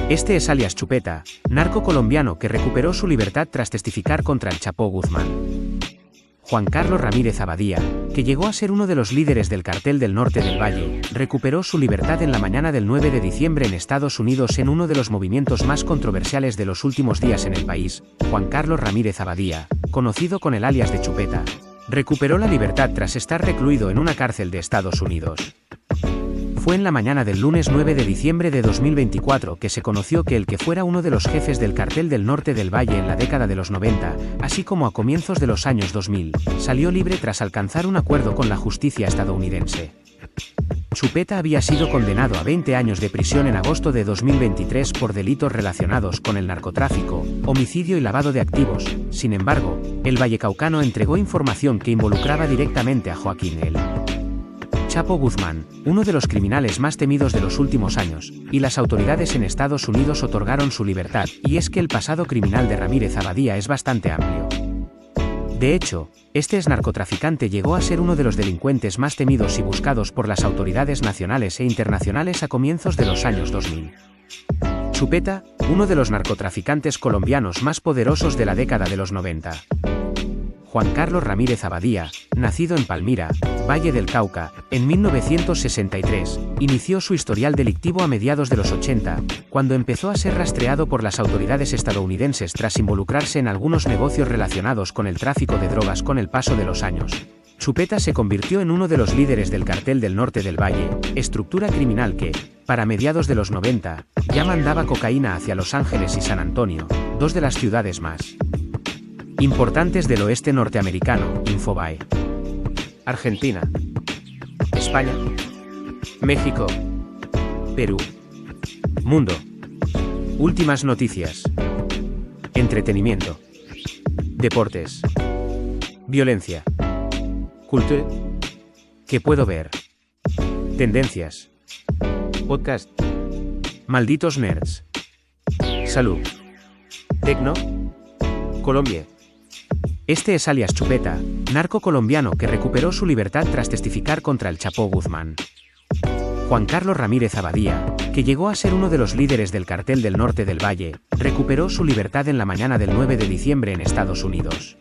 Este es alias Chupeta, narco colombiano que recuperó su libertad tras testificar contra el Chapo Guzmán. Juan Carlos Ramírez Abadía, que llegó a ser uno de los líderes del Cartel del Norte del Valle, recuperó su libertad en la mañana del 9 de diciembre en Estados Unidos en uno de los movimientos más controversiales de los últimos días en el país. Juan Carlos Ramírez Abadía, conocido con el alias de Chupeta, recuperó la libertad tras estar recluido en una cárcel de Estados Unidos. Fue en la mañana del lunes 9 de diciembre de 2024 que se conoció que el que fuera uno de los jefes del Cartel del Norte del Valle en la década de los 90, así como a comienzos de los años 2000, salió libre tras alcanzar un acuerdo con la justicia estadounidense. Chupeta había sido condenado a 20 años de prisión en agosto de 2023 por delitos relacionados con el narcotráfico, homicidio y lavado de activos. Sin embargo, el vallecaucano entregó información que involucraba directamente a Joaquín el Chapo Guzmán, uno de los criminales más temidos de los últimos años, y las autoridades en Estados Unidos otorgaron su libertad, y es que el pasado criminal de Ramírez Abadía es bastante amplio. De hecho, este exnarcotraficante llegó a ser uno de los delincuentes más temidos y buscados por las autoridades nacionales e internacionales a comienzos de los años 2000. Chupeta, uno de los narcotraficantes colombianos más poderosos de la década de los 90. Juan Carlos Ramírez Abadía, nacido en Palmira, Valle del Cauca, en 1963, inició su historial delictivo a mediados de los 80, cuando empezó a ser rastreado por las autoridades estadounidenses tras involucrarse en algunos negocios relacionados con el tráfico de drogas. Con el paso de los años, Chupeta se convirtió en uno de los líderes del Cartel del Norte del Valle, estructura criminal que, para mediados de los 90, ya mandaba cocaína hacia Los Ángeles y San Antonio, dos de las ciudades más importantes del oeste norteamericano. Infobae. Argentina, España, México, Perú. Mundo. Últimas noticias. Entretenimiento. Deportes. Violencia. Cultura. ¿Qué puedo ver? Tendencias. Podcast. Malditos nerds. Salud. Tecno. Colombia. Este es alias Chupeta, narco colombiano que recuperó su libertad tras testificar contra el Chapo Guzmán. Juan Carlos Ramírez Abadía, que llegó a ser uno de los líderes del Cartel del Norte del Valle, recuperó su libertad en la mañana del 9 de diciembre en Estados Unidos.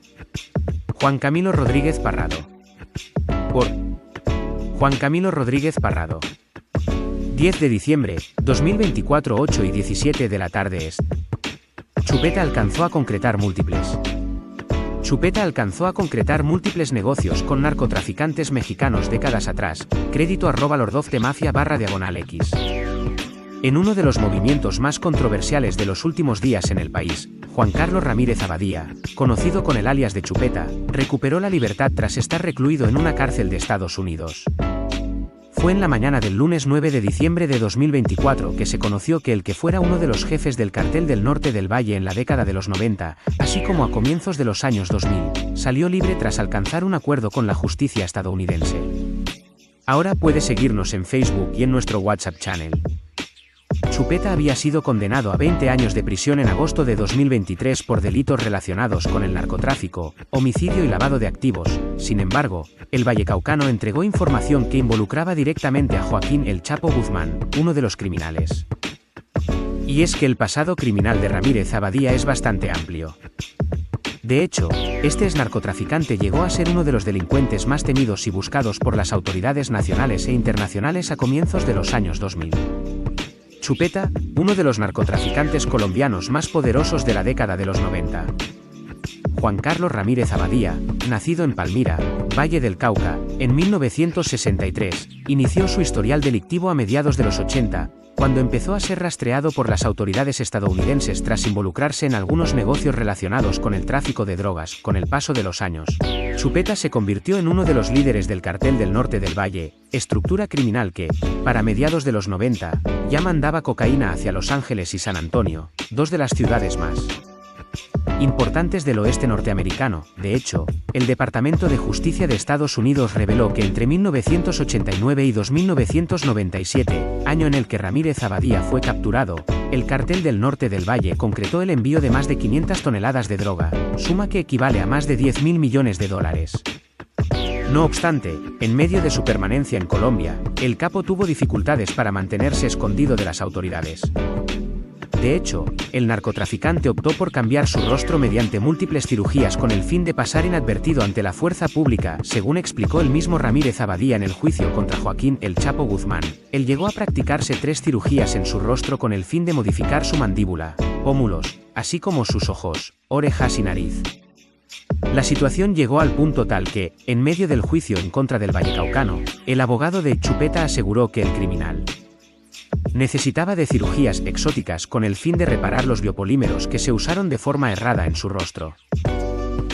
Juan Camilo Rodríguez Parrado. Por Juan Camilo Rodríguez Parrado. 10 de diciembre, 2024, 8:17 de la tarde est. Chupeta alcanzó a concretar múltiples negocios con narcotraficantes mexicanos décadas atrás. Crédito @lordofthemafia_X. En uno de los movimientos más controversiales de los últimos días en el país, Juan Carlos Ramírez Abadía, conocido con el alias de Chupeta, recuperó la libertad tras estar recluido en una cárcel de Estados Unidos. Fue en la mañana del lunes 9 de diciembre de 2024 que se conoció que el que fuera uno de los jefes del Cartel del Norte del Valle en la década de los 90, así como a comienzos de los años 2000, salió libre tras alcanzar un acuerdo con la justicia estadounidense. Ahora puede seguirnos en Facebook y en nuestro WhatsApp channel. Chupeta había sido condenado a 20 años de prisión en agosto de 2023 por delitos relacionados con el narcotráfico, homicidio y lavado de activos. Sin embargo, el vallecaucano entregó información que involucraba directamente a Joaquín el Chapo Guzmán, uno de los criminales. Y es que el pasado criminal de Ramírez Abadía es bastante amplio. De hecho, este exnarcotraficante llegó a ser uno de los delincuentes más temidos y buscados por las autoridades nacionales e internacionales a comienzos de los años 2000. Chupeta, uno de los narcotraficantes colombianos más poderosos de la década de los 90. Juan Carlos Ramírez Abadía, nacido en Palmira, Valle del Cauca, en 1963, inició su historial delictivo a mediados de los 80, cuando empezó a ser rastreado por las autoridades estadounidenses tras involucrarse en algunos negocios relacionados con el tráfico de drogas. Con el paso de los años, Chupeta se convirtió en uno de los líderes del Cartel del Norte del Valle, estructura criminal que, para mediados de los 90, ya mandaba cocaína hacia Los Ángeles y San Antonio, dos de las ciudades más importantes del oeste norteamericano. De hecho, el Departamento de Justicia de Estados Unidos reveló que entre 1989 y 1997, año en el que Ramírez Abadía fue capturado, el Cartel del Norte del Valle concretó el envío de más de 500 toneladas de droga, suma que equivale a más de $10.000 millones. No obstante, en medio de su permanencia en Colombia, el capo tuvo dificultades para mantenerse escondido de las autoridades. De hecho, el narcotraficante optó por cambiar su rostro mediante múltiples cirugías con el fin de pasar inadvertido ante la fuerza pública, según explicó el mismo Ramírez Abadía en el juicio contra Joaquín El Chapo Guzmán. Él llegó a practicarse 3 cirugías en su rostro con el fin de modificar su mandíbula, pómulos, así como sus ojos, orejas y nariz. La situación llegó al punto tal que, en medio del juicio en contra del vallecaucano, el abogado de Chupeta aseguró que el criminal necesitaba de cirugías exóticas con el fin de reparar los biopolímeros que se usaron de forma errada en su rostro.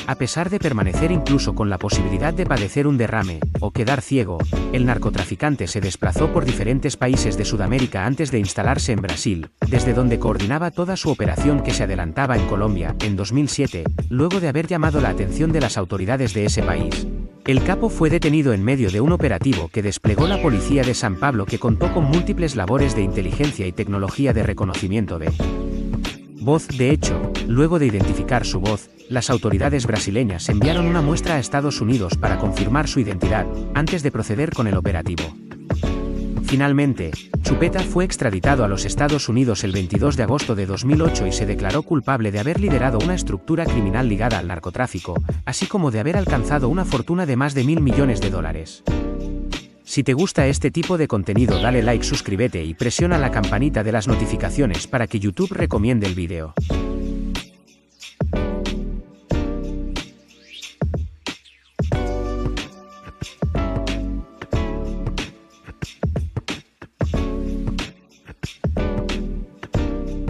A pesar de permanecer incluso con la posibilidad de padecer un derrame, o quedar ciego, el narcotraficante se desplazó por diferentes países de Sudamérica antes de instalarse en Brasil, desde donde coordinaba toda su operación que se adelantaba en Colombia, en 2007, luego de haber llamado la atención de las autoridades de ese país. El capo fue detenido en medio de un operativo que desplegó la policía de San Pablo, que contó con múltiples labores de inteligencia y tecnología de reconocimiento de voz. De hecho, luego de identificar su voz, las autoridades brasileñas enviaron una muestra a Estados Unidos para confirmar su identidad, antes de proceder con el operativo. Finalmente, Chupeta fue extraditado a los Estados Unidos el 22 de agosto de 2008 y se declaró culpable de haber liderado una estructura criminal ligada al narcotráfico, así como de haber alcanzado una fortuna de más de $1.000 millones. Si te gusta este tipo de contenido, dale like, suscríbete y presiona la campanita de las notificaciones para que YouTube recomiende el vídeo.